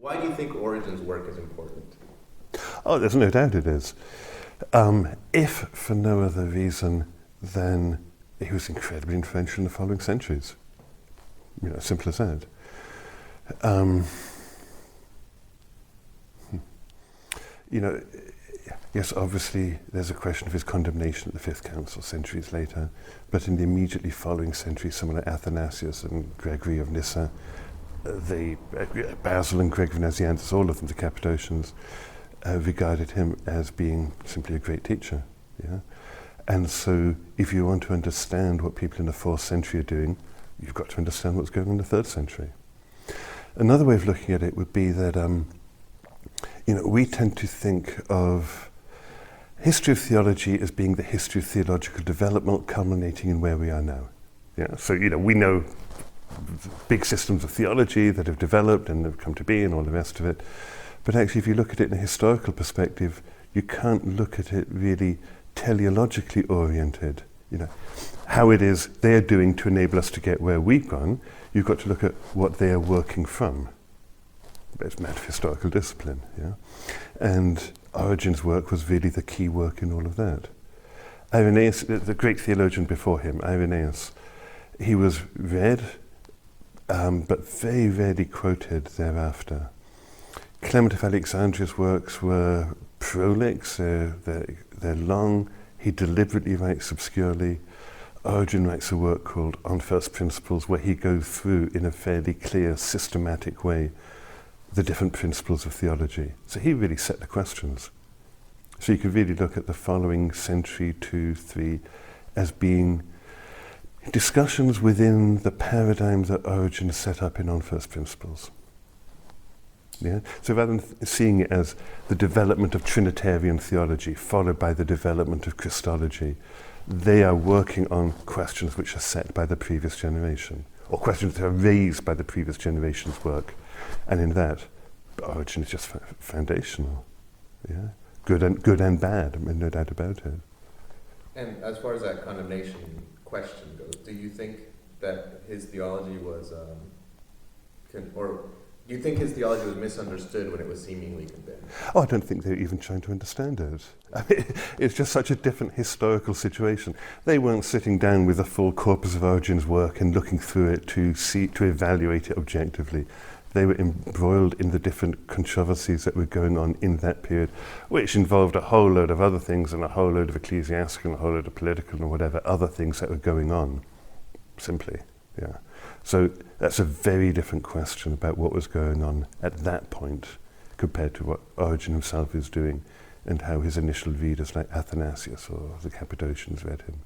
Why do you think Origen's work is important? Oh, there's no doubt it is. If for no other reason than he was incredibly influential in the following centuries. You know, simple as that. You know, yes, obviously there's a question of his condemnation at the Fifth Council centuries later, but in the immediately following century, someone like Athanasius and Gregory of Nyssa, Basil and Gregory Nazianzus, all of them, the Cappadocians, regarded him as being simply a great teacher. Yeah? And so if you want to understand what people in the 4th century are doing, you've got to understand what's going on in the 3rd century. Another way of looking at it would be that you know, we tend to think of history of theology as being the history of theological development culminating in where we are now. Yeah? So, you know, we know big systems of theology that have developed and have come to be and all the rest of it. But actually, if you look at it in a historical perspective, you can't look at it really teleologically oriented. You know, how it is they're doing to enable us to get where we've gone. You've got to look at what they are working from. It's a matter of historical discipline, yeah. And Origen's work was really the key work in all of that. Irenaeus, the great theologian before him, Irenaeus, he was read, but very rarely quoted thereafter. Clement of Alexandria's works were prolix, they're long. He deliberately writes obscurely. Origen writes a work called On First Principles, where he goes through in a fairly clear, systematic way the different principles of theology. So he really set the questions. So you could really look at the following century, 2, 3, as being discussions within the paradigm that Origen set up in On First Principles. Yeah? So rather than seeing it as the development of Trinitarian theology followed by the development of Christology, they are working on questions which are set by the previous generation, or questions that are raised by the previous generation's work. And in that, Origen is just foundational. Yeah? Good and bad, I mean, no doubt about it. And as far as that condemnation question goes, do you think that his theology was, do you think his theology was misunderstood when it was seemingly condemned? Oh, I don't think they were even trying to understand it. I mean, it's just such a different historical situation. They weren't sitting down with a full corpus of Origen's work and looking through it to evaluate it objectively. They were embroiled in the different controversies that were going on in that period, which involved a whole load of other things and a whole load of ecclesiastical and a whole load of political and whatever other things that were going on, simply, yeah. So that's a very different question about what was going on at that point compared to what Origen himself is doing and how his initial readers like Athanasius or the Cappadocians read him.